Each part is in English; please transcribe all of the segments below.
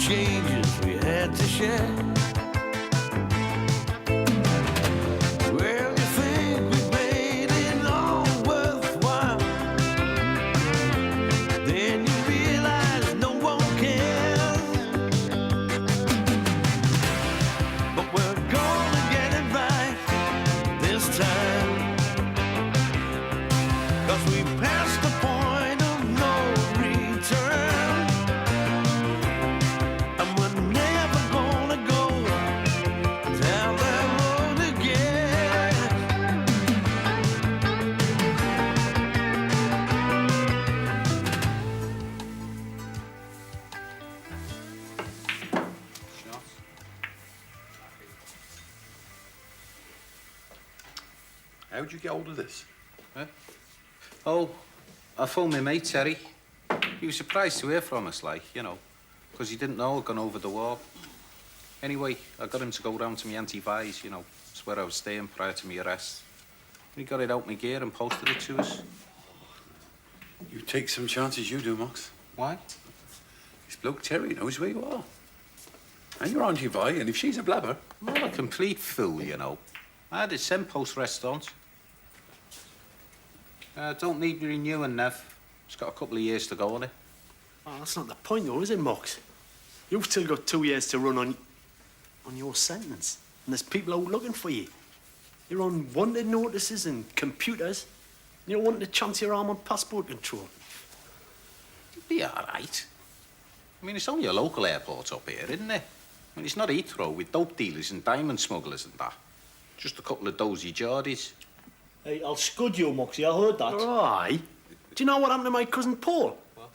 changes we had to share. Well, you think we made it all worthwhile, then you realize no one cares. But we're gonna get it right this time, 'cause we passed the point of no return, and we're never gonna go down that road again. How'd you get hold of this? Huh? Oh, I phoned my mate, Terry. He was surprised to hear from us, like, you know, because he didn't know I'd gone over the wall. Anyway, I got him to go round to my Auntie Vi's, you know, it's where I was staying prior to my arrest. He got it out my gear and posted it to us. You take some chances, you do, Mox. Why? This bloke Terry knows where you are. And you're Auntie Vi, and if she's a blabber... I'm not a complete fool, you know. I had it sent post-restaurant. Don't need renewing, Nev. It's got a couple of years to go on it. Oh, that's not the point, though, is it, Mox? You've still got 2 years to run on your sentence. And there's people out looking for you. You're on wanted notices and computers. And you're wanting to chance your arm on passport control. You'll be all right. I mean, it's only a local airport up here, isn't it? I mean, it's not Heathrow with dope dealers and diamond smugglers and that. Just a couple of dozy Geordies. Hey, I'll scud you, Moxie. I heard that. Aye. Do you know what happened to my cousin Paul? What?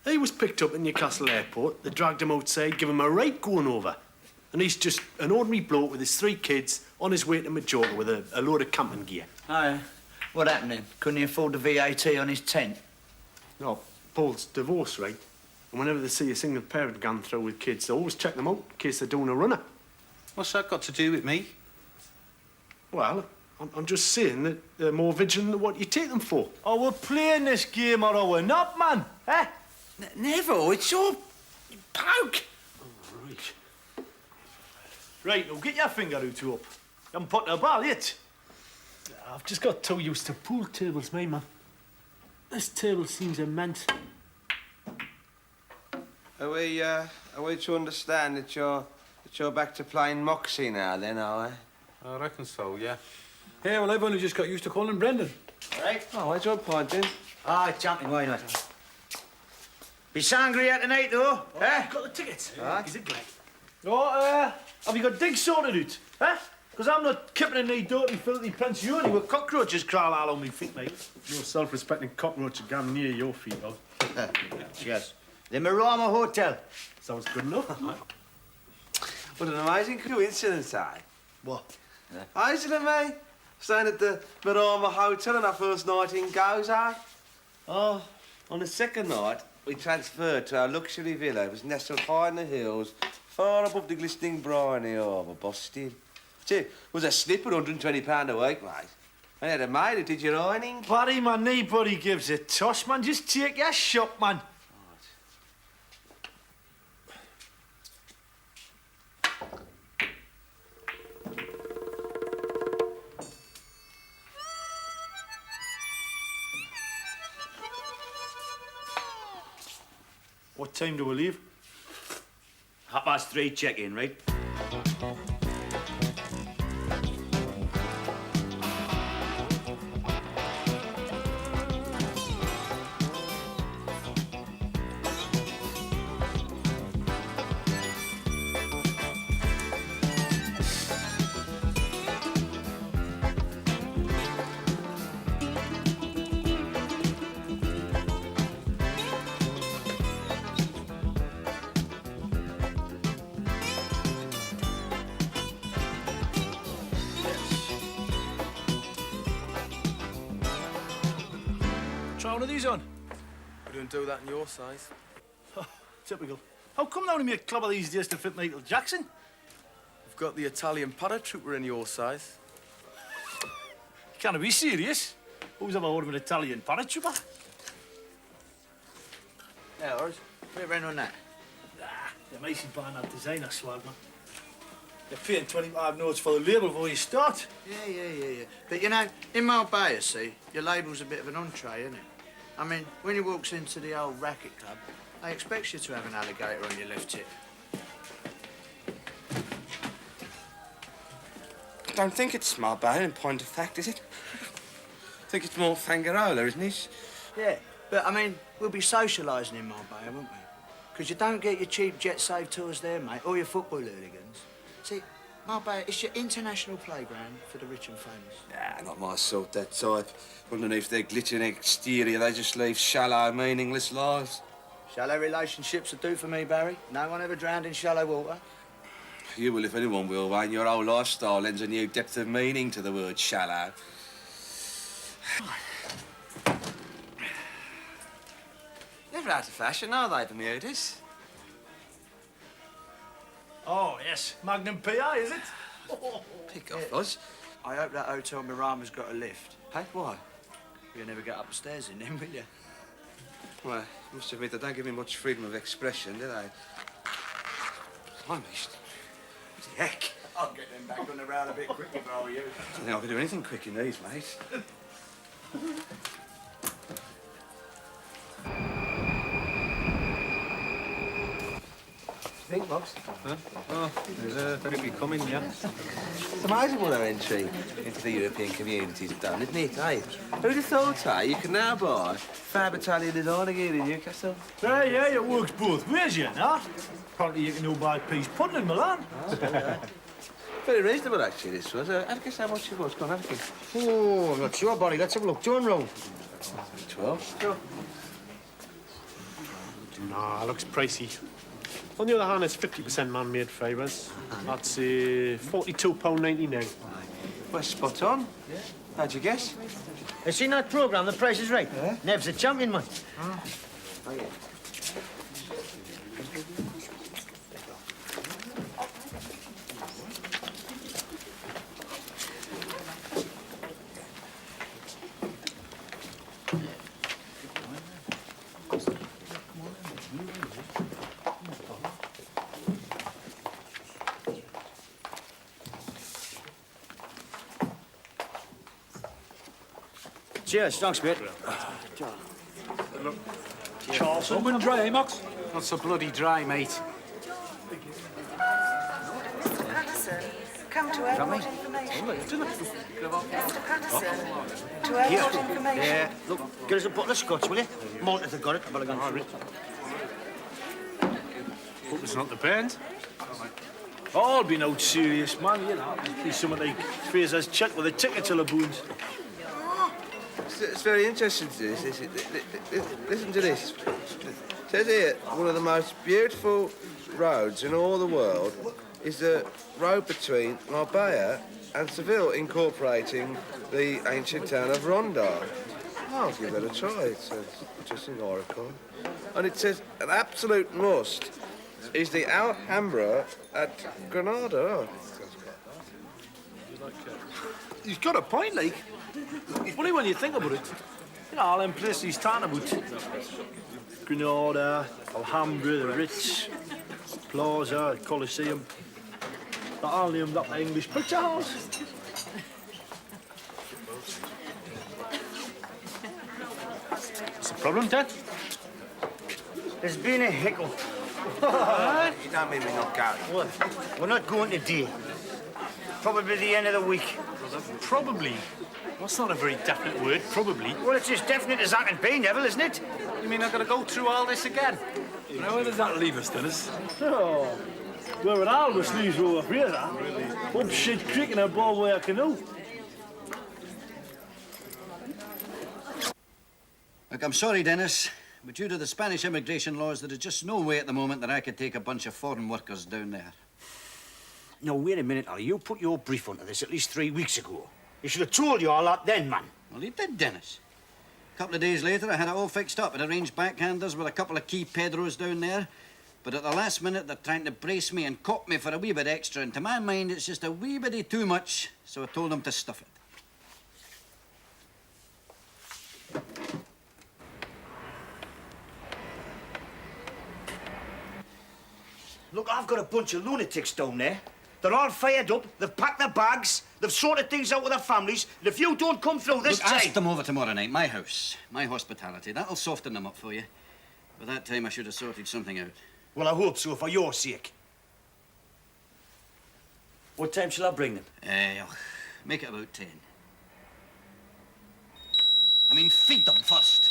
He was picked up at Newcastle Airport. They dragged him outside, give him a right going over. And he's just an ordinary bloke with his 3 kids on his way to Majorca with a load of camping gear. Aye. What happened then? Couldn't he afford the VAT on his tent? No, Paul's divorced, right? And whenever they see a single parent gone through with kids, they always check them out in case they're doing a runner. What's that got to do with me? Well, I'm just saying that they're more vigilant than what you take them for. Oh, we're playing this game or we're not, man. Eh? Never. It's your poke. Oh, right. Right, now get your finger out up. You haven't put the ball yet. I've just got too used to pool tables, me, man. This table seems immense. Are we to understand that you're back to playing Moxie now, then, are we? I reckon so, yeah. Yeah, well, I've only just got used to calling Brendan. Right. Oh, where's your pointing? Aye, champion, why not? Be sangria tonight, though. Eh? Got the tickets. Right. Is it great? Oh, have you got digs sorted out? Eh? Because I'm not keeping in the dirty, filthy pensione with cockroaches crawl all on me feet, mate. No self-respecting cockroach gone near your feet, oh. Yes. The Marama Hotel. Sounds good enough. What an amazing coincidence, eh? What? I said to me, staying at the Marama Hotel on our first night in Goes, eh? Oh, on the second night, we transferred to our luxury villa. It was nestled high in the hills, far above the glistening briny harbour, busted. It was a slip at £120 a week, mate. I had a maid who did your ironing. Barry, man, nobody gives a toss, man. Just take your shot, man. What time do we leave? 3:30 check-in, right? Try one of these on. We don't do that in your size. Typical. How come they only make a club of these days to fit Michael Jackson? We've got the Italian paratrooper in your size. You can't be serious. Who's ever heard of an Italian paratrooper? Yeah, Horace. Put it round on that. Yeah, Macy's buying that designer swag, man. You're paying 25 notes for the label before you start. Yeah. But, you know, in Marbella, see, your label's a bit of an entree, isn't it? I mean, when you walks into the old racket club, they expect you to have an alligator on your left hip. I don't think it's Marbella in point of fact, is it? I think it's more Fangarola, isn't it? Yeah, but, I mean, we'll be socialising in Marbella, won't we? Because you don't get your cheap jet-save tours there, mate, or your football hooligans. See, Marbella, it's your international playground for the rich and famous. Nah, not my sort, that type. Underneath their glittering exterior, they just lead shallow, meaningless lives. Shallow relationships will do for me, Barry. No one ever drowned in shallow water. You will if anyone will, Wayne. Your whole lifestyle lends a new depth of meaning to the word shallow. Never out of fashion, are they, Bermudas? Oh, yes. Magnum PI, is it? Pick off us. I hope that Hotel Mirama's got a lift. Hey, why? You'll never get up the stairs in them, will you? Well, I must admit, they don't give me much freedom of expression, do they? Blimey, what the heck? I'll get them back on the round a bit quick if I were you. I don't think I can do anything quick in these, mate. Think, Mox? Huh? Oh, there's a very big coming, yeah. It's amazing what our entry into the European community's done, isn't it, eh? Who'd have thought, eh? You can now buy Fab Italian designer gear in Newcastle. Yeah, it works both ways, you know. Apparently you can now buy peas pudding in Milan. Very reasonable, actually, this was. Have a guess how much it was. Go on, have a guess. Oh, I'm not sure, buddy. Let's have a look. Turn round. 12. Go. Nah, looks pricey. On the other hand, it's 50% man-made fibres. That's £42.99. Well, spot on. How'd you guess? You seen that programme, The Price is Right? Yeah. Nev's a champion, man. Oh, yeah. Cheers, thanks, mate. Charles. Someone dry, eh, Mox? Not so bloody dry, mate. Mr. Patterson, come to airport information. Mr. Patterson, to airport information. Yeah, look, get us a bottle of scotch, will you? Malta, got it. But I got Hope it's not the band. All been out serious, man, you know. Be something like Fraser's check with a ticket to the boons. It's very interesting to this. Listen to this. It says here, one of the most beautiful roads in all the world is the road between Marbella and Seville, incorporating the ancient town of Ronda. I'll give that a try. It's an interesting article. And it says, an absolute must is the Alhambra at Granada. Oh. He's got a point, like. It's funny when you think about it. You know, all them places he's talking about. Granada, Alhambra, the Ritz, Plaza, Colosseum. They're all named after English picture halls. What's the problem, Dad? There's been a hiccup. You don't mean we're not going? What? We're not going today. Probably the end of the week. Probably. That's not a very definite word, probably. Well, it's as definite as that can be, Neville, isn't it? You mean I've got to go through all this again? Now, where does that leave us, Dennis? Oh, we're at Albus Lee's over Fraser. Up shit creek in a ball wire canoe. Look, I'm sorry, Dennis, but due to the Spanish immigration laws, there is just no way at the moment that I could take a bunch of foreign workers down there. No, wait a minute, Ollie. You put your brief onto this at least 3 weeks ago. You should have told you all that then, man. Well, you did, Dennis. A couple of days later, I had it all fixed up. I'd arranged backhanders with a couple of key Pedros down there. But at the last minute, they're trying to brace me and cop me for a wee bit extra. And to my mind, it's just a wee bitty too much. So I told them to stuff it. Look, I've got a bunch of lunatics down there. They're all fired up, they've packed their bags, they've sorted things out with their families, and if you don't come through this Look, ask time... them over tomorrow night. My house, my hospitality. That'll soften them up for you. By that time, I should have sorted something out. Well, I hope so, for your sake. What time shall I bring them? I'll make it about 10. I mean, feed them first.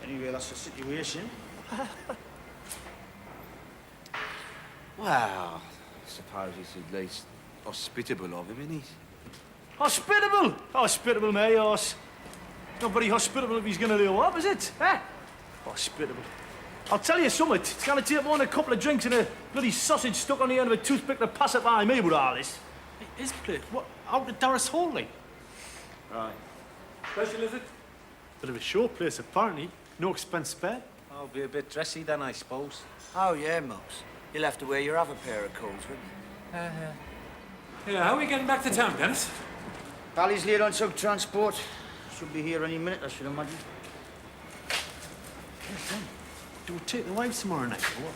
Anyway, that's the situation. Well, I suppose it's at least hospitable of him, isn't he? Hospitable? Hospitable, my horse. Not very hospitable if he's going to do what, is it? Eh? Hospitable. I'll tell you something. It's going to take more than a couple of drinks and a bloody sausage stuck on the end of a toothpick to pass it by me with all this. His place? What? Out at Darris Hawley? Right. Special, is it? Bit of a show place, apparently. No expense spared. I'll be a bit dressy then, I suppose. Oh, yeah, Mox. You'll have to wear your other pair of clothes, wouldn't you? Yeah, how are we getting back to town, Dennis? Bally's late on some transport. Should be here any minute, I should imagine. Do we take the wives tomorrow night, or what?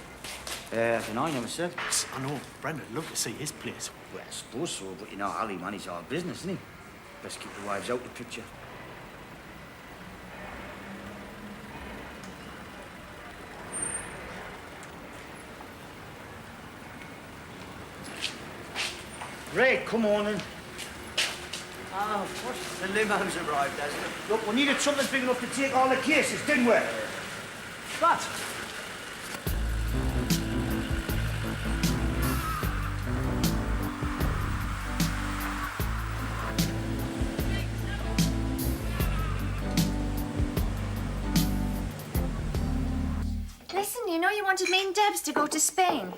I don't know, I never said. I know, Brendan'd love to see his place. Well, I suppose so, but you know, Ali, man, he's all business, isn't he? Best keep the wives out of the picture. Ray, come on in. Oh, what? The limo's arrived, hasn't it? Look, we needed something big enough to take all the cases, didn't we? That? Listen, you know you wanted me and Debs to go to Spain.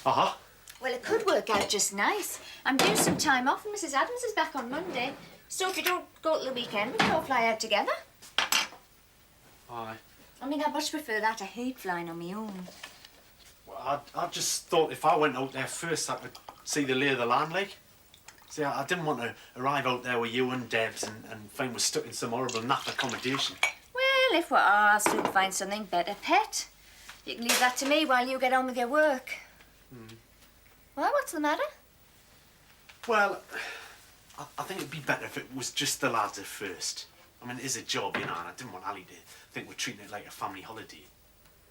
Uh-huh. Well, it could work out just nice. I'm due some time off and Mrs. Adams is back on Monday. So if you don't go till the weekend, we can all fly out together. Aye. I mean, I'd much prefer that. I hate flying on my own. Well, I just thought if I went out there first, I could see the lay of the land, like. See, I didn't want to arrive out there with you and Debs and find we're stuck in some horrible naff accommodation. Well, if we're asked, we'll find something better, pet. You can leave that to me while you get on with your work. Well, what's the matter? Well, I think it'd be better if it was just the lads at first. I mean, it is a job, you know, and I didn't want Ali to think we're treating it like a family holiday.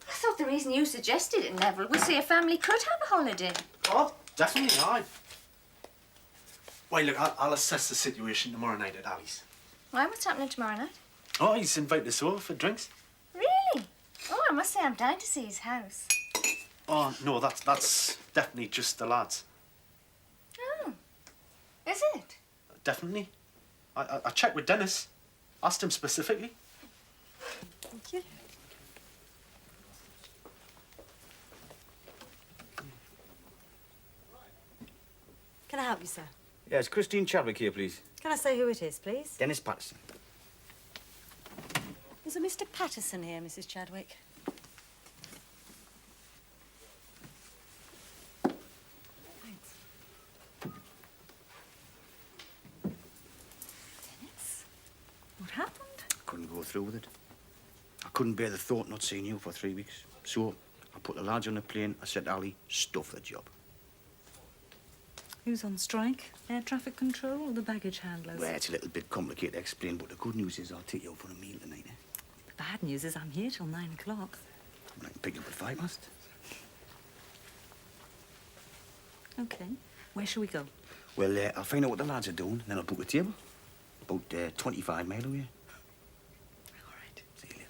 I thought the reason you suggested it, Neville, was so a family could have a holiday. Oh, definitely, aye. Well, look, I'll assess the situation tomorrow night at Ali's. Why, what's happening tomorrow night? Oh, he's invited us over for drinks. Really? Oh, I must say I'm dying to see his house. Oh, no, that's definitely just the lads. Oh. Is it? Definitely. I checked with Dennis. Asked him specifically. Thank you. Can I help you, sir? Yes, Christine Chadwick here, please. Can I say who it is, please? Dennis Patterson. There's a Mr. Patterson here, Mrs. Chadwick. Thanks. Dennis? What happened? I couldn't go through with it. I couldn't bear the thought not seeing you for 3 weeks. So I put the lads on a plane. I said to Ali, stuff the job. Who's on strike? Air traffic control or the baggage handlers? Well, it's a little bit complicated to explain, but the good news is I'll take you out for a meal tonight, eh? The bad news is I'm here till 9 o'clock. I can pick you up at 5 past. Okay. Where shall we go? Well, I'll find out what the lads are doing, then I'll book a table. About 25 mile away. All right. See you later.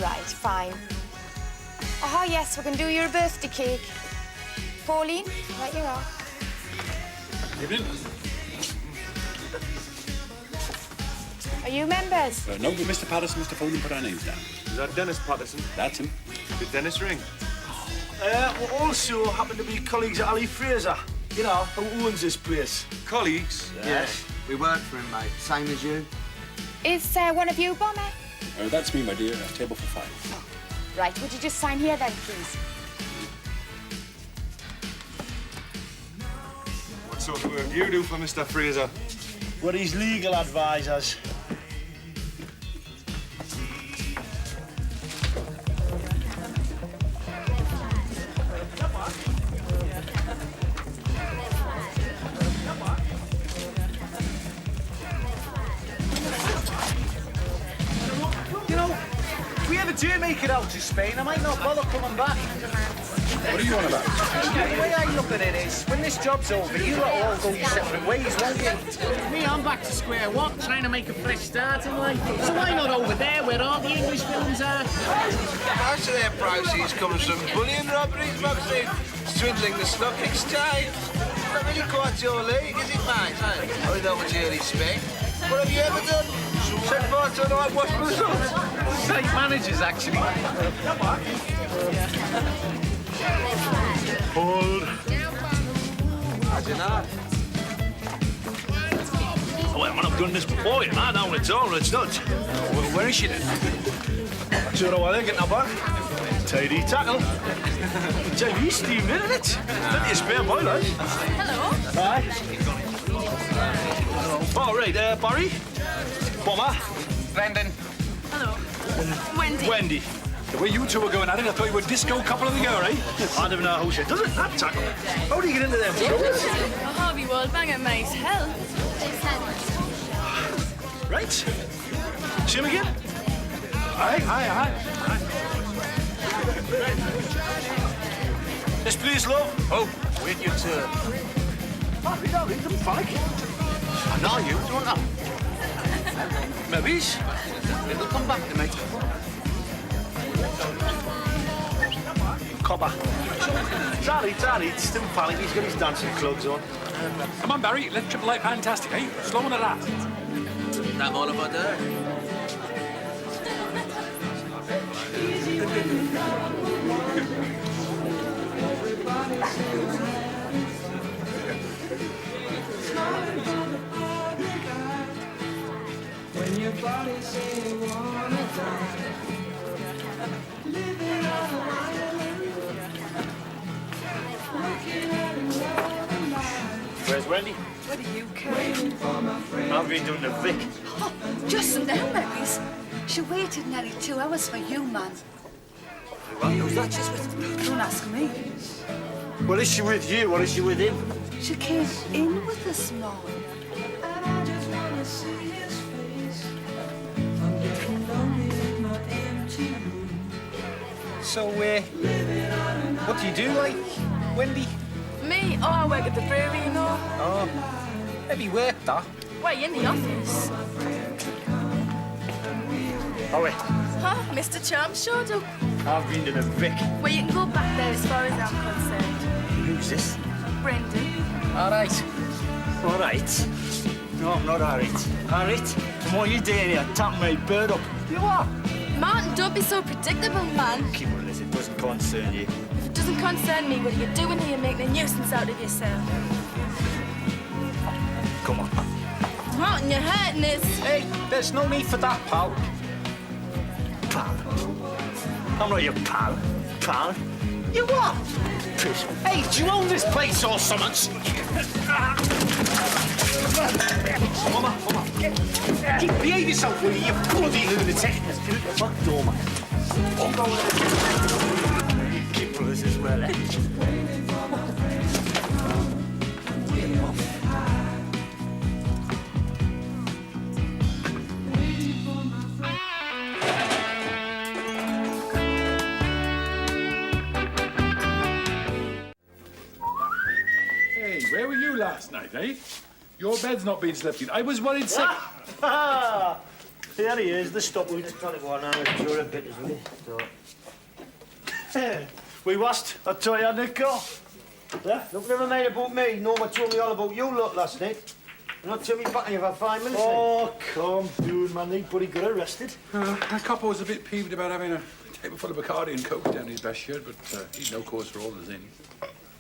Right, fine. Oh, yes, we can do your birthday cake. Pauline, right you are. Evening. Are you members? No, but Mr. Patterson must have phoned and put our names down. Is that Dennis Patterson? That's him. Did Dennis ring? We also happen to be colleagues at Ali Fraser. You know, who owns this place. Colleagues? Yes. We work for him, mate. Same as you. Is one of you, Bomber? That's me, my dear. Table for 5. Right, would you just sign here then, please? What sort of work do you do for Mr. Fraser? We're his legal advisors. You know, if we ever do make it out to Spain, I might not bother coming back. What are you on about? The way I look at it is, when this job's over, you lot will all go your separate ways, won't you? Me, I'm back to square one, trying to make a fresh start in life. So why not over there, where all the English films are? Most of their proceeds comes from bullion robberies, Moxie. Swindling the stock exchange. Not really quite your league, is it, mate? I don't know what you really spent. What have you ever done? Set fire to a night wash results? Site managers, actually. Hold. Imagine that. Well, when I've done this before, you know, I know what it's all, it's not. Where is she then? Sure, while they're getting her back. Tidy tackle. JB, Steve, isn't it? Plenty of spare boilers. Hello. Hi. All right, Barry. Bomber. Brendan. Hello. Wendy. Wendy. The way you two were going at it, I thought you were a disco couple of the year, eh? I never know how she does it. That tackle. How do you get into them troubles? A Harvey World bang at mate's hell. Right. See him again? Aye. Yes, please, love. Oh, wait your turn. Harvey, darling, don't panic. I know you, don't I? Maybe. It'll come back to me. Copper. Sorry, still panic. He's got his dancing clothes on. Come on, Barry. Let's triple light fantastic, eh? Slow on at that. I'm all about that. When your body say you wanna die, living on a Where's Wendy? Where do you come? I've been doing the Vic. Oh, just now, babies. She waited nearly 2 hours for you, man. Well, who's that she's with? Don't ask me. Well, is she with you or is she with him? She came in with us, Mom. and I just wanna see his face. I'm getting lonely in my empty room. So, what do you do, like, Wendy? Me? Oh, I work at the brewery, you know. Oh, heavy work, that. Why, in the office? Oh, wait. Huh? Mr. Charm showed up. I've been to the Vic. Well, you can go back there as far as I'm concerned. Who's this? Brendan. All right. All right. No, I'm not all right. All right? And what are you doing here? Tapping my bird up. You are. Martin, don't be so predictable, man. Keep on this. It doesn't concern you. If it doesn't concern me, what are you doing here making a nuisance out of yourself? Come on. Martin, you're hurting us. Hey, there's no need for that, pal. Pal. I'm not your pal. Pal? You what? Piss. Hey, do you own this place or something? Mama. Behave yourself, will you bloody lunatic? Let's get out the back door, man. Keep us as well, eh? Hey, where were you last night, eh? Your bed's not being slept in. I was worried sick. There he is, the stopwood. Trying to go on now, a bit as well. We washed. I tell you, Nico. Yeah? Look, never mind about me. Norma told me all about you lot last night. You're not telling me back in for 5 minutes. Oh, come, dude, man. They bloody got arrested. That copper was a bit peeved about having a table full of Bacardi and Coke down his best shirt, but he'd no cause for all the sin.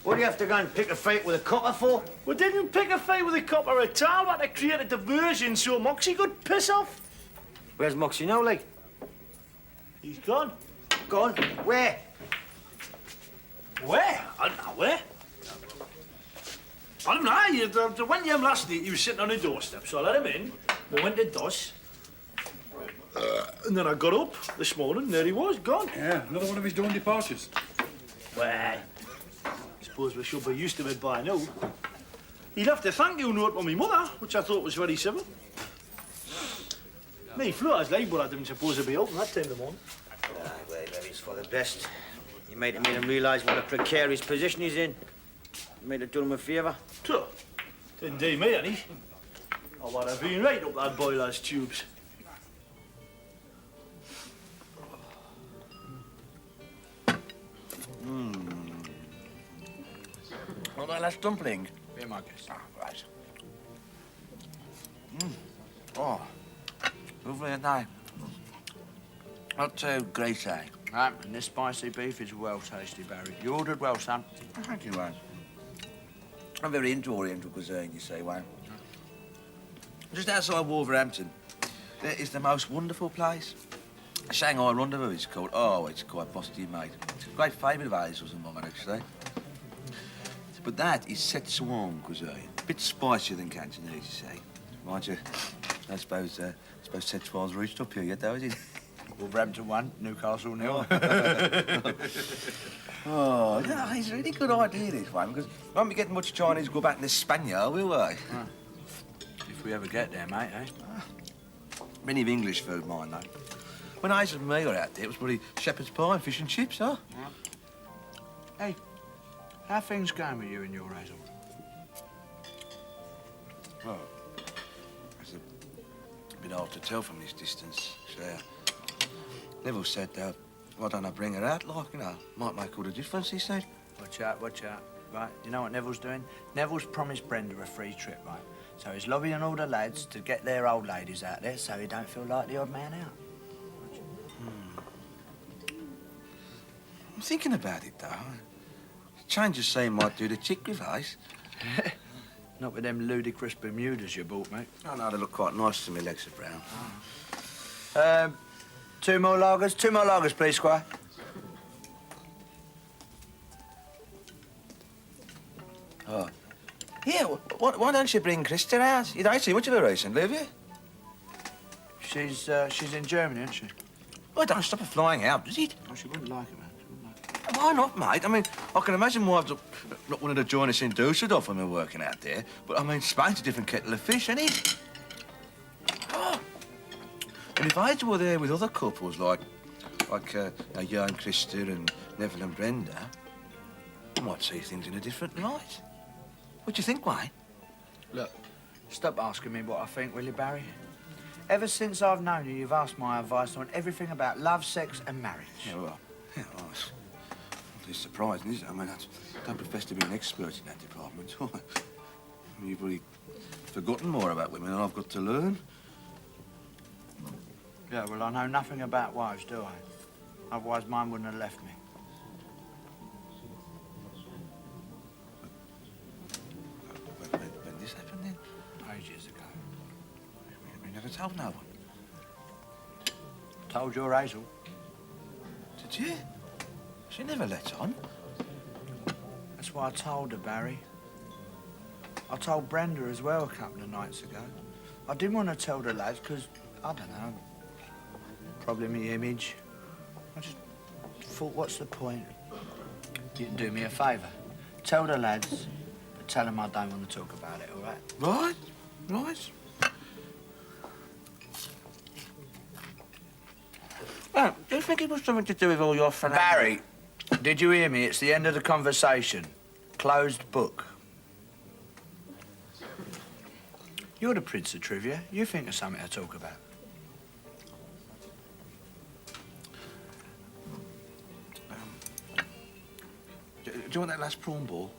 What do you have to go and pick a fight with a copper for? We didn't pick a fight with a copper at all. We had to create a diversion so Moxie could piss off. Where's Moxie now, like? He's gone. Gone? Where? Where? I don't know where. I don't know. The one him last night, he was sitting on the doorstep, so I let him in. We went to DOS. And then I got up this morning, and there he was, gone. Yeah, another one of his dawn departures. Well, I suppose we should be used to it by now. He left a thank you note for my mother, which I thought was very civil. Me, Flora's label I didn't suppose to be open that time of the morning. Well, maybe it's for the best. You might have made him realise what a precarious position he's in. You might have done him a favour. Sure. Didn't do me any. I would have been right up that boiler's tubes. Want that last dumpling? Be my guest. Right. Oh, lovely, isn't they? Not too greasy. Right, and this spicy beef is well tasty, Barry. You ordered well, son. Thank you, Wayne. I'm very into Oriental cuisine, you see, Wayne. Just outside Wolverhampton, there is the most wonderful place. Shanghai Rendezvous, it's called. Oh, it's quite positive, mate. It's a great favourite of Hazel's and mine, actually. But that is Szechuan cuisine. A bit spicier than Cantonese, you see. Mind you, I suppose Szechuan's reached up here yet, though, is it? Wolverhampton 1, Newcastle 0. Oh, yeah, it's a really good idea, this one, because we won't be getting much Chinese to go back in the Spaniard, will we? If we ever get there, mate, eh? Many of English food, mind, though. When Hazel and me were out there, it was probably shepherd's pie and fish and chips, huh? Hey, how things going with you and your Hazel? Well, it's a bit hard to tell from this distance, so... Neville said, why don't I bring her out, like, you know, might make all the difference, he said. Watch out, watch out. Right, you know what Neville's doing? Neville's promised Brenda a free trip, right? So he's lobbying all the lads to get their old ladies out there so he don't feel like the odd man out. I'm thinking about it, though. Change of scene might do the chick with ice. Not with them ludicrous Bermudas you bought, mate. Oh, no, they look quite nice to me, legs are brown. Two more lagers, please, Squire. Oh. Yeah, why don't you bring Krista out? You don't see much of her recently, have you? She's in Germany, isn't she? Well, don't stop her flying out, does it? Oh, she wouldn't like it, man. Why not, mate? I mean, I can imagine wives not wanting to join us in Dusseldorf when we're working out there. But, I mean, Spain's a different kettle of fish, isn't it? Oh. And if I were there with other couples, like you and Krista and Neville and Brenda, I might see things in a different light. What do you think, Wayne? Look, stop asking me what I think, will you, Barry? Ever since I've known you, you've asked my advice on everything about love, sex and marriage. Yeah, well, it's surprising, isn't it? I mean, I don't profess to be an expert in that department. You've really forgotten more about women than I've got to learn. Yeah, well, I know nothing about wives, do I? Otherwise, mine wouldn't have left me. When this happened, then? Ages ago. We never told no one. Told your Hazel. Did you? She never let on. That's why I told her, Barry. I told Brenda as well a couple of nights ago. I didn't want to tell the lads because, I don't know, probably my image. I just thought, what's the point? You can do me a favour. Tell the lads, but tell them I don't want to talk about it, all right? Right, right. Well, do you think it was something to do with all your Barry, did you hear me? It's the end of the conversation. Closed book. You're the Prince of Trivia. You think of something to talk about. Do you want that last prawn ball?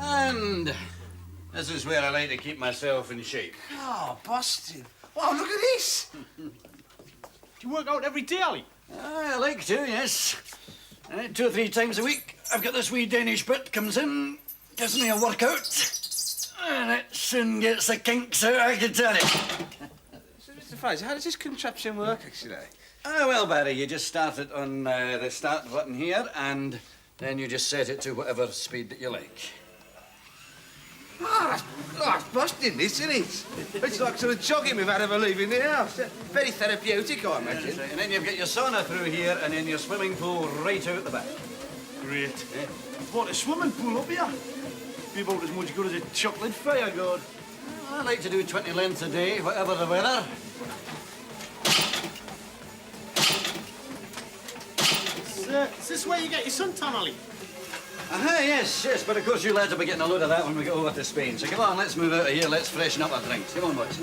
And This is where I like to keep myself in shape. Oh, Boston. Wow, look at this. Do you work out every day, Ali? I like to, yes. 2 or 3 times a week, I've got this wee Danish bit comes in, gives me a workout, and it soon gets the kinks out, I can tell you. So, Mr. Fraser, how does this contraption work, actually? Well, Barry, you just start it on the start button here, and then you just set it to whatever speed that you like. It's busting, this, isn't it? It's like sort of jogging without ever leaving the house. Very therapeutic, I imagine. That's right. And then you've got your sauna through here, and then your swimming pool right out the back. Great. What, a swimming pool up here? Be about as much good as a chocolate fire, God. I like to do 20 lengths a day, whatever the weather. Is this where you get your suntan, Ali? Yes, but of course you lads will be getting a load of that when we get over to Spain. So come on, let's move out of here, let's freshen up our drinks. Come on, boys.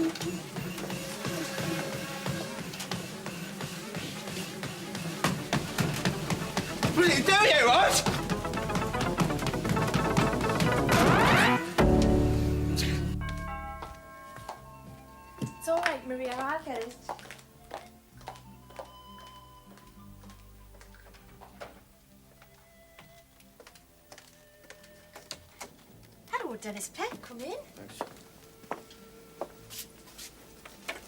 What are you doing here, right? It's all right, Maria, I'll get it. Hello, Dennis Peck, come in.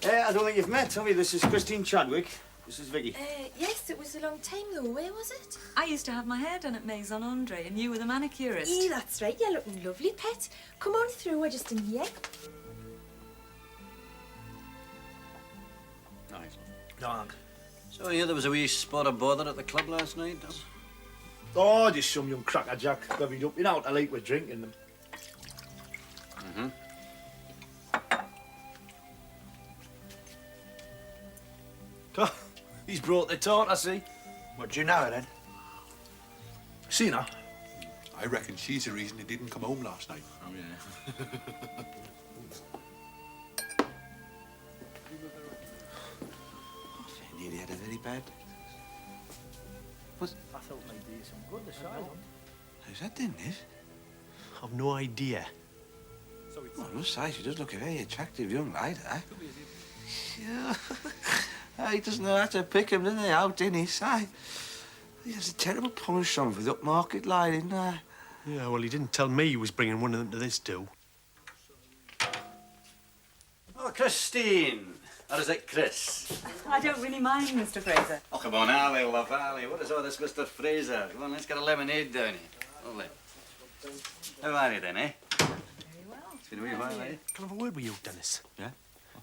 I don't think you've met, have you? This is Christine Chadwick. This is Vicky. Yes, it was a long time though. Where was it? I used to have my hair done at Maison Andre, and you were the manicurist. Yeah, that's right. You're looking lovely, pet. Come on through, we're just in here. Nice. Dog. So, yeah, there was a wee spot of bother at the club last night. Oh, just some young crackerjack levied up. You know what I like with drinking them. Mm-hmm. Oh, he's brought the tart, I see. What, do you know her, then? Seen her? I reckon she's the reason he didn't come home last night. Oh, yeah. I nearly had a very bad day. I thought maybe some good, the size on. Who's that, then, Liv? I've no idea. Well, I must say, she does look a very attractive young lady, eh? Yeah. He doesn't know how to pick him, doesn't he? How Dennis, eh? He has a terrible punch on for the upmarket line, isn't there? Yeah, well, he didn't tell me he was bringing one of them to this do. Oh, Christine. Or is it Chris? I don't really mind, Mr. Fraser. Oh, come on, Ali, love, Ali. What is all this, Mr. Fraser? Come on, let's get a lemonade down here. Lovely. How are you then, eh? Very well. It's been a wee while, eh? Can I have a word with you, Dennis? Yeah?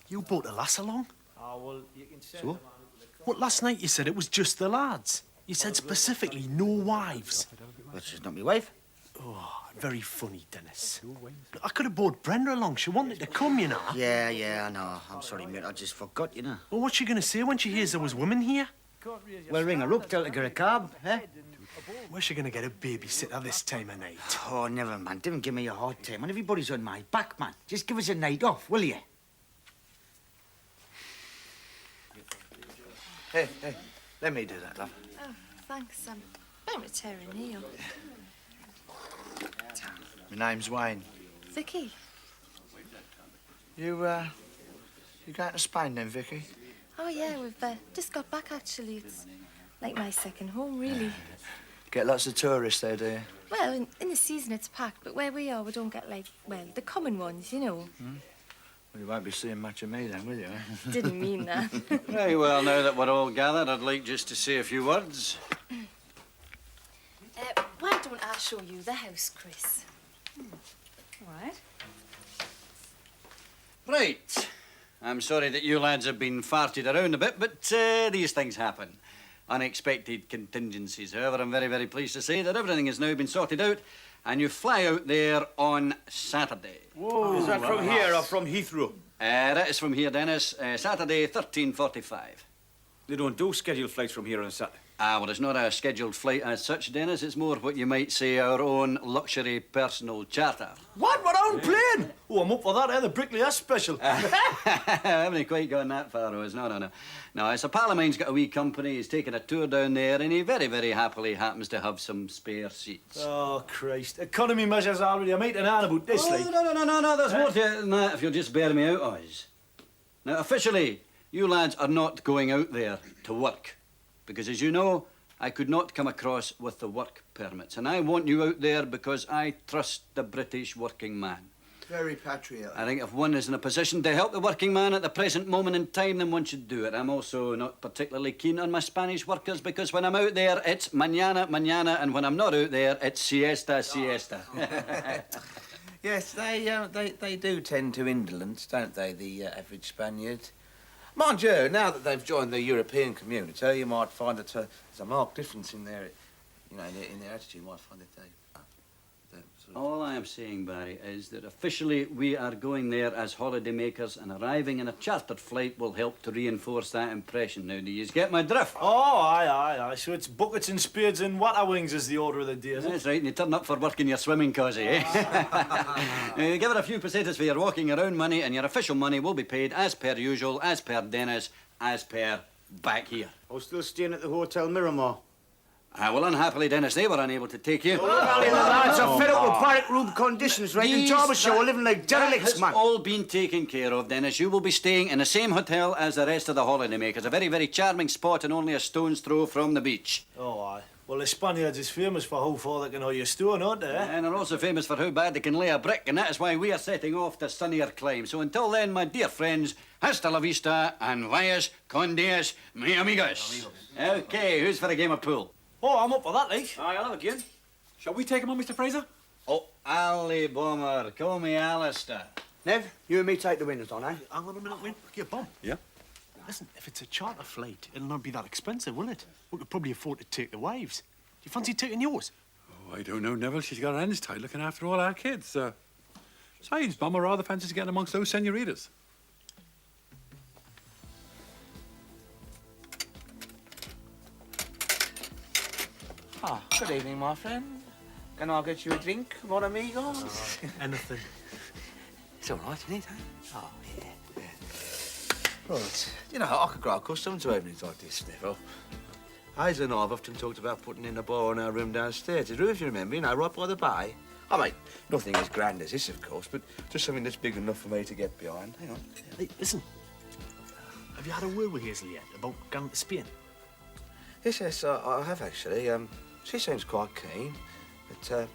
You brought the lass along? Oh, well, you can send So? What, last night you said it was just the lads. You said specifically no wives. Well, she's not my wife. Oh, very funny, Dennis. I could have brought Brenda along. She wanted to come, you know. Yeah, I know. I'm sorry, mate. I just forgot, you know. Well, what's she going to say when she hears there was women here? Well, ring her up, tell her to get a cab, eh? Where's she going to get a babysitter this time of night? Oh, never, man. Don't give me a hard time. And everybody's on my back, man. Just give us a night off, will you? Hey, let me do that, love. Oh, thanks. I'm bound to tear a knee. My name's Wayne. Vicky. You going to Spain then, Vicky? Oh, yeah, we've just got back, actually. It's like my second home, really. Get lots of tourists there, do you? Well, in the season it's packed, but where we are, we don't get, like, well, the common ones, you know. Well, you won't be seeing much of me then, will you, eh? Didn't mean that. Very well, now that we're all gathered, I'd like just to say a few words. Why don't I show you the house, Chris? All right. Right. I'm sorry that you lads have been farted around a bit, but these things happen. Unexpected contingencies. However, I'm very, very pleased to say that everything has now been sorted out and you fly out there on Saturday. Whoa. Is that from here or from Heathrow? That is from here, Dennis. Saturday, 13:45. They don't do scheduled flights from here on Saturday. Well, it's not a scheduled flight as such, Dennis. It's more what you might say our own luxury personal charter. What? We're on plane? Oh, I'm up for that, the Bricklayer special. I haven't quite gone that far, Rose. No. No, it's a pal of mine's got a wee company. He's taking a tour down there, and he very, very happily happens to have some spare seats. Oh, Christ. Economy measures already. I'm eating out about this, like. No. There's more to it than that, if you'll just bear me out, Oz. Now, officially, you lads are not going out there to work. Because, as you know, I could not come across with the work permits. And I want you out there because I trust the British working man. Very patriotic. I think if one is in a position to help the working man at the present moment in time, then one should do it. I'm also not particularly keen on my Spanish workers because when I'm out there, it's mañana, and when I'm not out there, it's siesta. Yes, they do tend to indolence, don't they, the average Spaniard? Mind you, now that they've joined the European community, you might find that there's a marked difference in their, in their attitude. You might find that they sort of... All I am saying, Barry, is that officially we are going there as holiday makers, and arriving in a chartered flight will help to reinforce that impression. Now, do you get my drift? Oh, aye. So it's buckets and spades and water wings is the order of the day, is it? That's right, and you turn up for work in your swimming cosy, eh? Give it a few pesetas for your walking around money, and your official money will be paid as per usual, as per Dennis, as per back here. I was still staying at the Hotel Miramar. Well, unhappily, Dennis, they were unable to take you. The lads are fed up with barrack room conditions, right? In Derbyshire, we're living like derelicts, It's man. all been taken care of, Dennis. You will be staying in the same hotel as the rest of the holidaymakers. A very, very charming spot and only a stone's throw from the beach. Oh, aye. Well, the Spaniards is famous for how far they can haul your stone, aren't they? And they're also famous for how bad they can lay a brick, and that is why we are setting off to sunnier climes. So until then, my dear friends, hasta la vista and vayas con Dios, mi amigos. OK, who's for a game of pool? Oh, I'm up for that, like. Aye, I'll have a game. Shall we take him on, Mr. Fraser? Oh, Ali Bomber, call me Alistair. Nev, you and me take the winners on, eh? Hang on a minute, Win. Here, Bob. Yeah? Listen, if it's a charter flight, it'll not be that expensive, will it? We could probably afford to take the wives. Do you fancy taking yours? Oh, I don't know, Neville. She's got her hands tied looking after all our kids. Besides, Bomber rather fancies getting amongst those senoritas. Ah, good evening, my friend. Can I get you a drink, mon amigos? Anything. It's all right, isn't it, eh? Oh, yeah. Right. You know, I could grow accustomed to evenings like this, Neville. Hazel and I have often talked about putting in a bar in our room downstairs. It's if you remember, right by the bay. I mean, nothing as grand as this, of course, but just something that's big enough for me to get behind. Hang on. Hey, listen. Have you had a word with Hazel yet about going to Spain? Yes, I have actually. She seems quite keen, but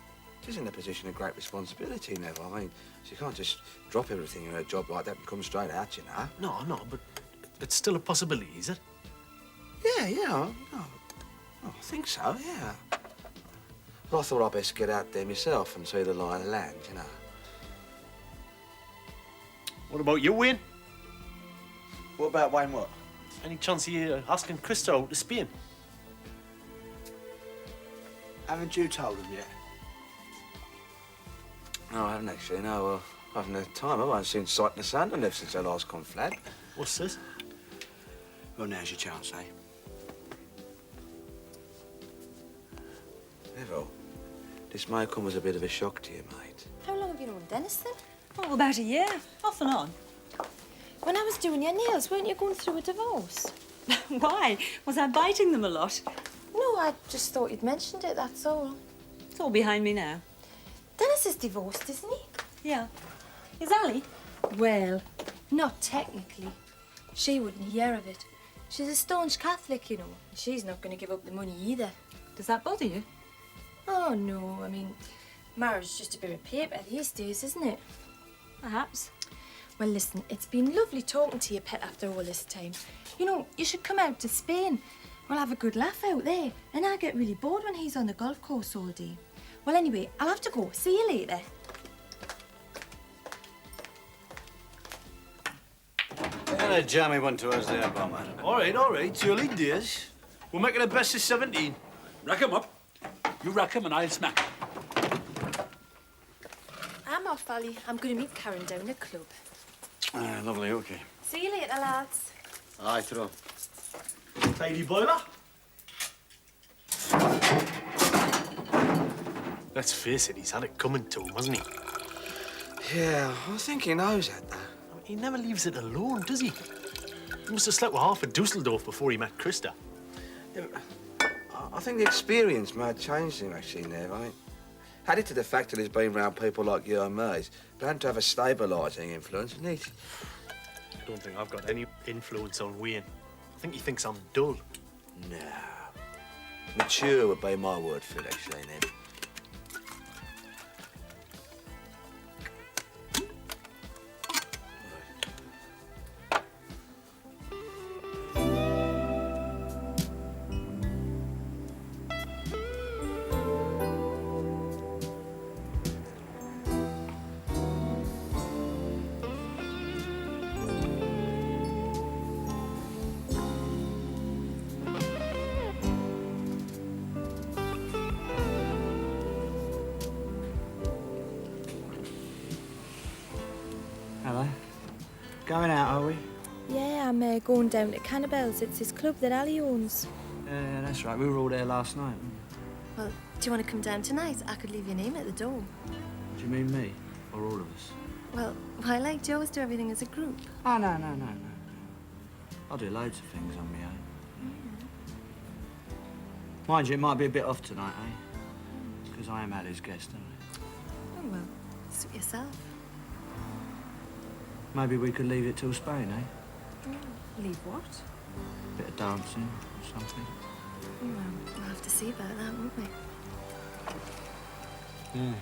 she's in a position of great responsibility, Neville. I mean, she can't just drop everything in her job like that and come straight out, you know. No, but it's still a possibility, is it? Yeah, I think so, yeah. But I thought I'd best get out there myself and see the lie of the land, you know. What about you, Wayne? What about Wayne what? Any chance of you asking Krista out to Spain? Haven't you told him yet? No, I haven't actually, no. I haven't had time. I haven't seen sight in the sand on ever since I last gone flat. What's this? Well, now's your chance, eh? Neville, this may come as a bit of a shock to you, mate. How long have you known Dennis, then? Oh, about a year, off and on. When I was doing your nails, weren't you going through a divorce? Why? Was I biting them a lot? No, I just thought you'd mentioned it, that's all. It's all behind me now. Dennis is divorced, isn't he? Yeah. Is Ali? Well, not technically. She wouldn't hear of it. She's a staunch Catholic, you know. She's not going to give up the money either. Does that bother you? Oh, no. I mean, marriage is just a bit of paper these days, isn't it? Perhaps. Well, listen, it's been lovely talking to you, Pet, after all this time. You know, you should come out to Spain. We'll have a good laugh out there. And I get really bored when he's on the golf course all day. Well, anyway, I'll have to go. See you later. And a jammy one to us there, Bomber. All right. It's early days. We're making the best of 17. Rack 'em up. You rack 'em and I'll smack 'em. I'm off, Ali. I'm going to meet Karen down the club. Lovely, OK. See you later, lads. Aye, throw. Tidy boiler. Let's face it, he's had it coming to him, hasn't he? Yeah, I think he knows that, though. He never leaves it alone, does he? He must have slept with half of Dusseldorf before he met Krista. Yeah, I think the experience may have changed him, actually, Nev. Added to the fact that he's been around people like you and me, he's bound to have a stabilising influence, isn't it? I don't think I've got any influence on Wayne. I think he thinks I'm dull. No. Mature would be my word for it, actually, Nev. Hello. Going out, are we? Yeah, I'm going down to Cannibals. It's his club that Ali owns. Yeah, that's right. We were all there last night. Well, do you want to come down tonight? I could leave your name at the door. Do you mean me? Or all of us? Well, why like you always do everything as a group? Oh, no. I'll do loads of things on my own. Mind you, it might be a bit off tonight, eh? Because I am Ali's guest, aren't Oh, well, suit yourself. I? Maybe we could leave it till Spain, eh? Leave what? Bit of dancing or something. Well, we'll have to see about that, won't we? Yeah.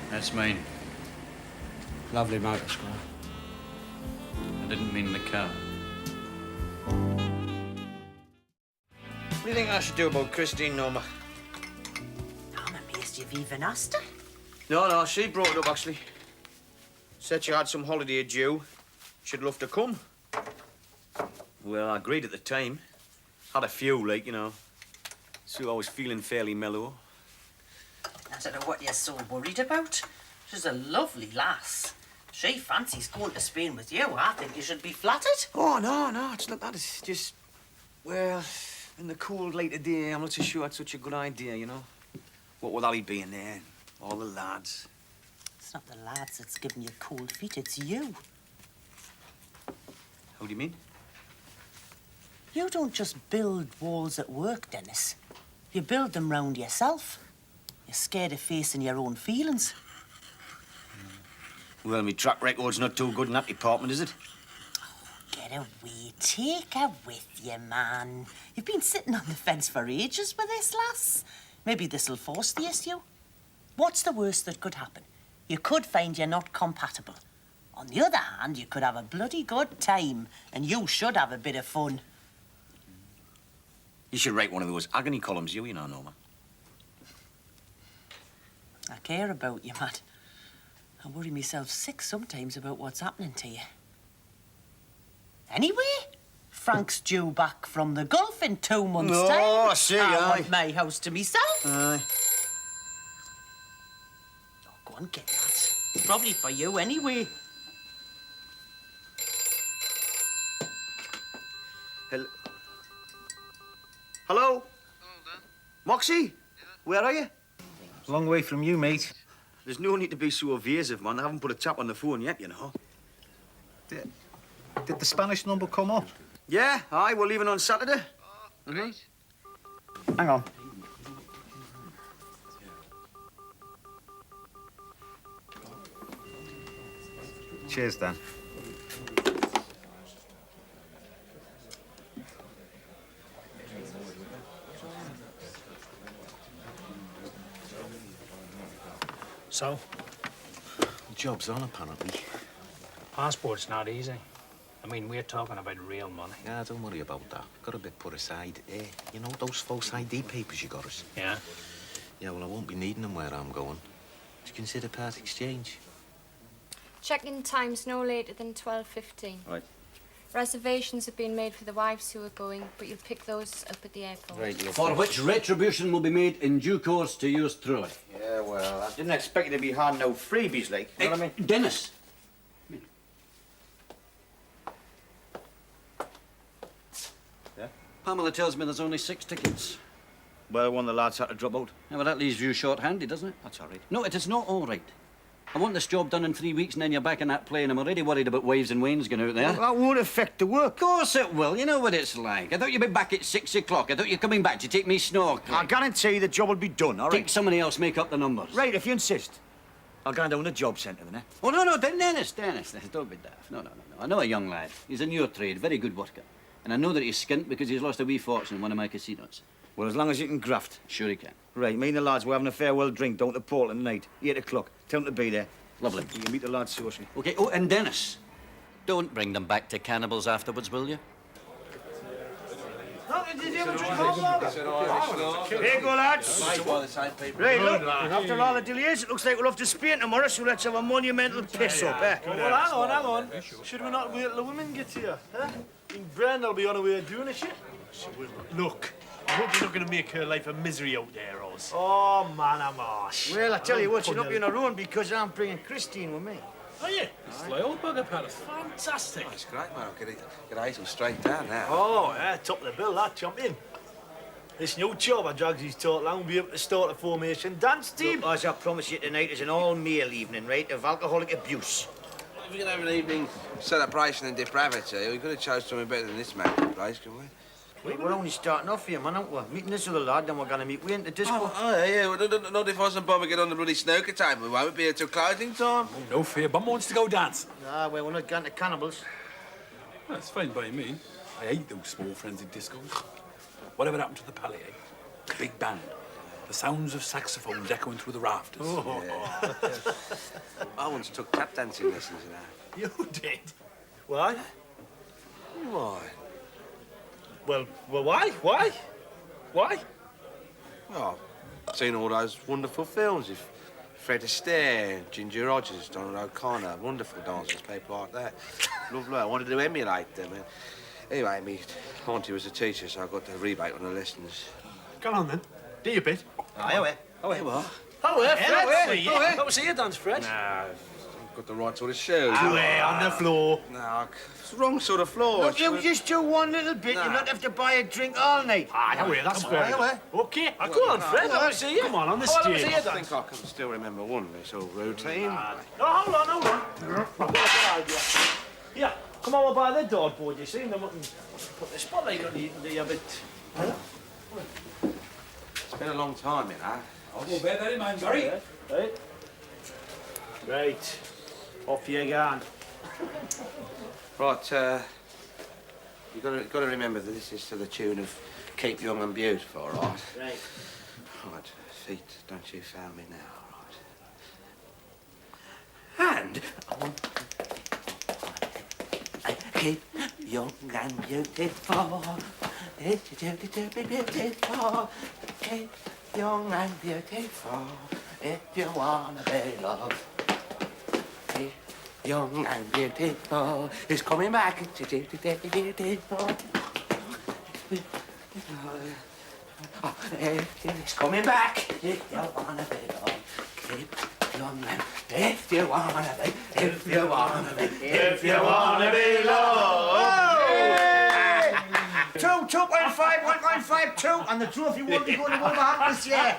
That's mine. Lovely motor, Squire. I didn't mean the car. What do you think I should do about Christine, Norma? I'm amazed you've even asked her. No, she brought it up, actually. Said she had some holiday due. She'd love to come. Well, I agreed at the time. Had a few, like, you know. So I was feeling fairly mellow. I don't know what you're so worried about. She's a lovely lass. If she fancies going to Spain with you, I think you should be flattered. Oh, no, it's not that. It's just, well, in the cold light of day, I'm not so sure it's such a good idea, you know. What with Ali being there, and all the lads. It's not the lads that's giving you cold feet, it's you. How do you mean? You don't just build walls at work, Dennis. You build them round yourself. You're scared of facing your own feelings. Well, my track record's not too good in that department, is it? Get away, take her with you, man. You've been sitting on the fence for ages with this lass. Maybe this'll force the issue. What's the worst that could happen? You could find you're not compatible. On the other hand, you could have a bloody good time, and you should have a bit of fun. You should write one of those agony columns, you know, Norma. I care about you, man. I worry myself sick sometimes about what's happening to you. Anyway, Frank's due back from the Gulf in 2 months' time. Oh, I see, I aye. want my house to myself. Aye. Oh, go on, get that. It's probably for you anyway. Hello? Moxie? Where are you? Long way from you, mate. There's no need to be so evasive, man. I haven't put a chap on the phone yet, you know. Did the Spanish number come up? Yeah, aye, we're leaving on Saturday. Hang on. Cheers, Dan. So, The job's on, apparently. passport's not easy. I mean, we're talking about real money. Yeah, don't worry about that. Got a bit put aside. You know those false ID papers you got us? Yeah? Yeah, well, I won't be needing them where I'm going. Do you consider part exchange? Check-in time's no later than 12:15. Right. Reservations have been made for the wives who are going, but you'll pick those up at the airport. Right, for which retribution will be made in due course to yours truly. Yeah, well, I didn't expect you to be handing out freebies, like. You know what I mean? Dennis. Yeah? Pamela tells me there's only 6 tickets. Well, one of the lads had to drop out. Yeah, well, that leaves you short-handed, doesn't it? That's all right. No, it is not all right. I want this job done in 3 weeks and then you're back in that plane. I'm already worried about wives and wains going out there. Well, that won't affect the work. Of course it will. You know what it's like. I thought you'd be back at 6 o'clock. I thought you were coming back to take me snorkeling. I guarantee the job will be done, all right? Think somebody else make up the numbers. Right, if you insist. I'll go down to the job centre then, eh? Oh, no, Dennis, don't be daft. No. I know a young lad. He's in your trade, very good worker. And I know that he's skint because he's lost a wee fortune in one of my casinos. Well, as long as you can graft. Sure he can. Right, me and the lads were having a farewell drink down to Portland tonight. 8 o'clock. Tell them to be there. Lovely. You can meet the lads socially. OK, oh, and Dennis, don't bring them back to cannibals afterwards, will you? Here you go, lads. Right, look, after all the delays, it looks like we'll have to Spain tomorrow, so let's have a monumental piss-up, eh? Well, hang on. Should we not wait till the women get here, huh? And Brand'll be on her way of doing it, shit. Look, I hope you're not going to make her life a misery out there, Oz. Oh, man, I'm arse. Well, I tell you what, you're not being alone because I'm bringing Christine with me. Are you? It's the old bugger palace. Fantastic. That's great, man. Get Hazel straight down now. Oh, yeah, top of the bill, that champion. This new job I drags he's taught along will be able to start a formation dance team. Look, as I promise you tonight is an all-meal evening, right, of alcoholic abuse. If we can have an evening celebration and depravity, we could have chose something better than this place, couldn't we? We're only starting off here, man, aren't we? Meeting this other lad, then we're going to meet Wayne at the disco. Yeah. Well, not if I wasn't bothered to get on the bloody snooker table. We won't be here till closing time. Oh, no fear. Bum wants to go dance. Ah, well, we're not going to cannibals. That's fine by me. I hate those small frenzied discos. Whatever happened to the palais, eh? Big band. The sounds of saxophones echoing through the rafters. Oh. Yeah. I once took tap dancing lessons in that. You did? Why? Why? Well, why? Why? Well, I've seen all those wonderful films with Fred Astaire, Ginger Rogers, Donald O'Connor, wonderful dancers, people like that. Lovely. I wanted to emulate them. And anyway, me auntie was a teacher, so I got the rebate on the lessons. Come on, then. Do your bit. Oh, yeah. Oh, hey, what? Oh, yeah, Fred. That was here dance, Fred. Nah, I've got the right sort of shoes. On the floor. No, it's the wrong sort of floor. Look, you just do one little bit. Nah. You don't have to buy a drink all night. That's fair. Okay, come on, Fred. Let me see you. Come on the stage. I think I can still remember one this old routine. No, hold on. I've got a good idea. Yeah, come on by the dartboard, you see, and then we can put the spotlight on the bit. It's been a long time, you know. I'll go bear that in mind, Gary. Right. Off you go. Right, you got to remember that this is to the tune of "Keep Young and Beautiful," right? Right. Right, feet, don't you fail me now, right? And keep young and beautiful, beautiful. Keep young and beautiful if you wanna be loved. Keep young and beautiful. It's coming back. Beautiful. It's coming back. If you wanna be loved, keep young and if you wanna be, if you wanna be, if you wanna be loved. 2, 2.5, 1.5, 2, and the trophy won't be going to Wolverhampton this year.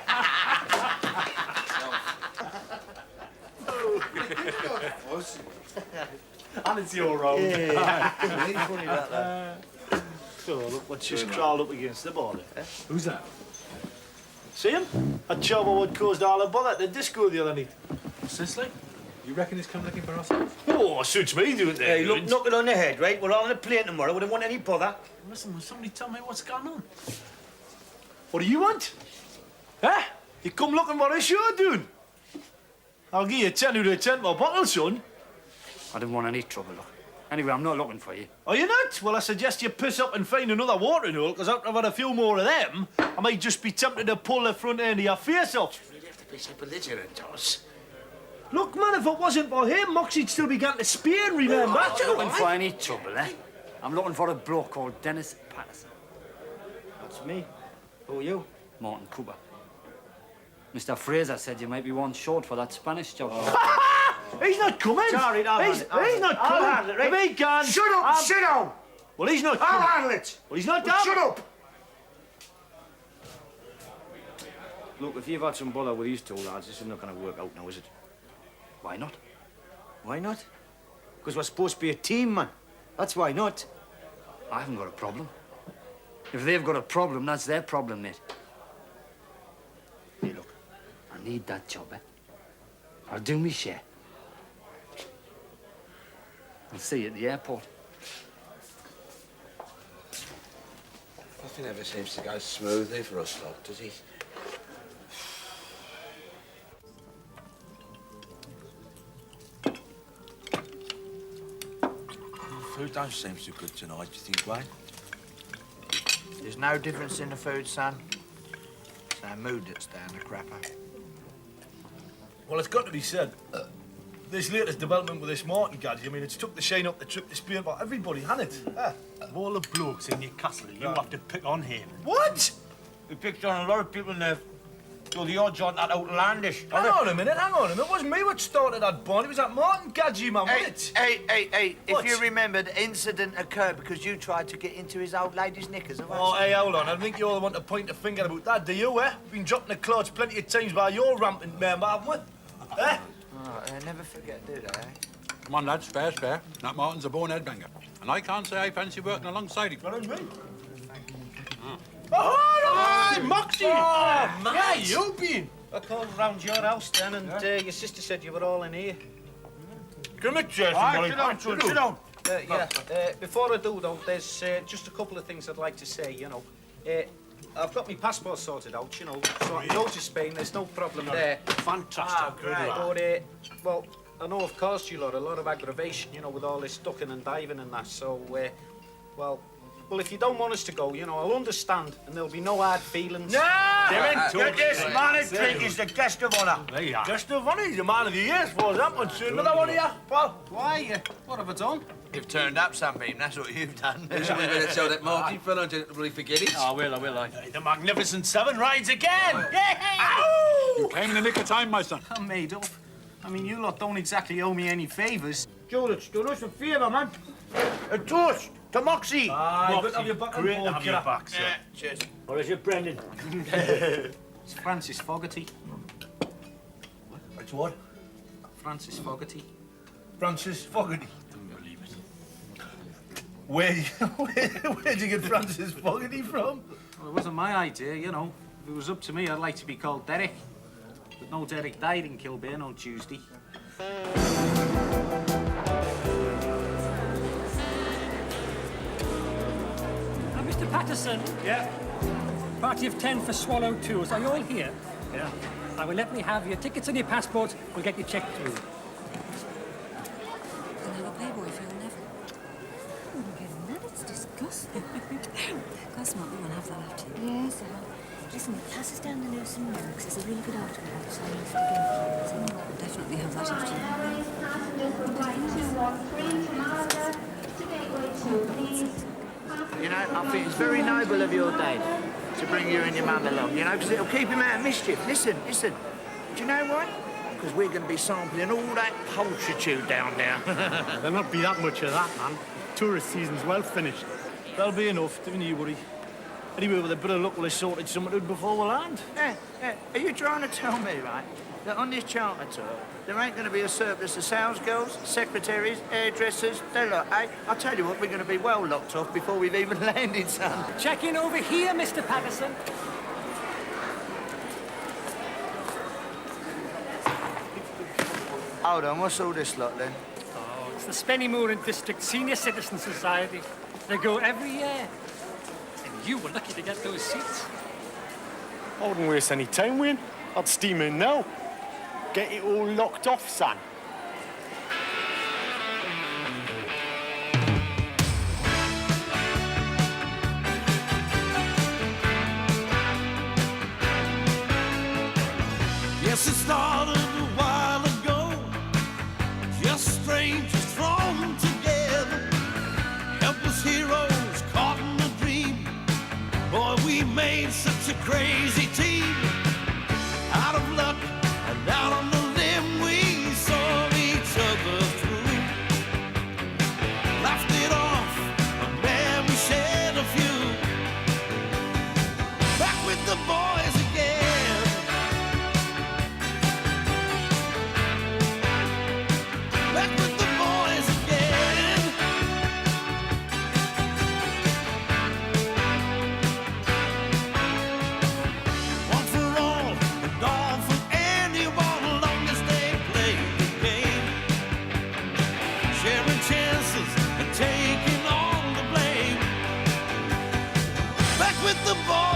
And it's your own. Yeah. Funny that. So, look what's just crawled up against the border. Who's that? See him? That chopper what caused all the bother at the disco the other night. What's this like? You reckon he's come looking for ourselves? Oh, suits me doing that. Hey, look, knock it on the head, right? We're all on a plane tomorrow. We don't want any bother. Listen, will somebody tell me what's going on? What do you want? Huh? You come looking what I should doing? I'll give you 10 out of 10 my bottle, son. I don't want any trouble, look. Anyway, I'm not looking for you. Are you not? Well, I suggest you piss up and find another watering hole, because after I've had a few more of them, I might just be tempted to pull the front end of your face off. You have to be so belligerent, Thomas. Look, man, if it wasn't for him, Moxie'd still be going to Spain, remember? I'm not looking for any trouble, eh? I'm looking for a bloke called Dennis Patterson. That's me. Who are you? Martin Cooper. Mr. Fraser said you might be one short for that Spanish job. He's not coming. Sorry, He's not coming. I'll handle it, right? If he can... Shut up, sit down. Well, he's not I'll coming. handle it. Well, he's not Well, down. shut up. Look, if you've had some bother with these two lads, this is not going to work out now, is it? Why not? Why not? Because we're supposed to be a team, man. That's why not. I haven't got a problem. If they've got a problem, that's their problem, mate. Hey, look, I need that job, eh? I'll do me share. I'll see you at the airport. Nothing ever seems to go smoothly for us lot, does it? Food don't seem so good tonight, do you think, Wayne? There's no difference in the food, son. It's our mood that's down the crapper. Well, it's got to be said, this latest development with this Martin gadget, I mean, it's took the shine up the trip to Spain for everybody, hasn't it? Of all the blokes in Newcastle, you have to pick on him. What? We picked on a lot of people in there. So the odds aren't that outlandish. Hang on a minute. It wasn't me what started that bond. It was that Martin Gadget man, wasn't it? Hey, What? if you remember, the incident occurred because you tried to get into his old lady's knickers. Oh, hey, hold on. I think you all want to point a finger about that, do you, eh? Been dropping the clouds plenty of times by your rampant member, haven't we? Eh? Oh, I never forget, do they, eh? Come on, lads, fair's fair. That Martin's a born headbanger. And I can't say I fancy working alongside him. What do you mean? Oh, Moxie! Oh, mate. Yeah, you been? I called round your house then, and your sister said you were all in here. Come here, Jason. Sit down. Before I do, though, there's just a couple of things I'd like to say, you know. I've got my passport sorted out, you know, so I can go to Spain, there's no problem there. Fantastic. Good lad. But, well, I know I've caused you lot a lot of aggravation, you know, with all this ducking and diving and that, so, well, if you don't want us to go, you know, I'll understand, and there'll be no hard feelings. Get this man a drink. He's the guest of honour. There you are. Guest of honour? He's the man of the year, as far as I'm concerned. Another one of you, pal? Why? What have I done? You've turned up, Sunbeam. That's what you've done. Somebody better tell that Martin fella to really forget it. I will. The Magnificent Seven rides again. You came in the nick of time, my son. I'm made up. I mean, you lot don't exactly owe me any favours. Julius, do us a favour, man. A toast to Moxie. Good to have you back on Great board, to have you kidder. back, sir. Cheers. Or is it Brendan? It's Francis Fogarty. It's what? Francis Fogarty. Francis Fogarty. Don't believe it. Where'd you get Francis Fogarty from? Well, it wasn't my idea, you know. If it was up to me, I'd like to be called Derek. But no Derek died in Kilburn on Tuesday. Mr. Patterson. Yeah? Party of 10 for Swallow Tours. Are you all here? Yeah. I will let me have your tickets and your passports. We'll get you checked through. Another playboy for your level. Oh, look at that. It's disgusting. Of course not. We won't have that after you. Yes, listen, the classes down the Newsom Works. There's a really good article about science for beginners. We'll definitely have that after you. You know, I think it's very noble of your dad to bring you and your mum along, you know, because it'll keep him out of mischief. Listen. Do you know why? Because we're going to be sampling all that poultry down there. There'll not be that much of that, man. Tourist season's well finished. That'll be enough, don't you worry. Anyway, with a bit of luck, we'll have sorted something out before we land. Yeah. Are you trying to tell me, right, that on this charter tour, there ain't going to be a surplus of sales girls, secretaries, hairdressers, they lot, eh? I'll tell you what, we're going to be well locked off before we've even landed, son. Check in over here, Mr. Patterson. Hold on, what's all this lot, then? Oh, it's the Spennymoor and District Senior Citizen Society. They go every year. And you were lucky to get those seats. I wouldn't waste any time, Wayne. I'd steam in now. Get it all locked off, son. Yes, it started a while ago. Just strangers thrown together. Helpless here the ball.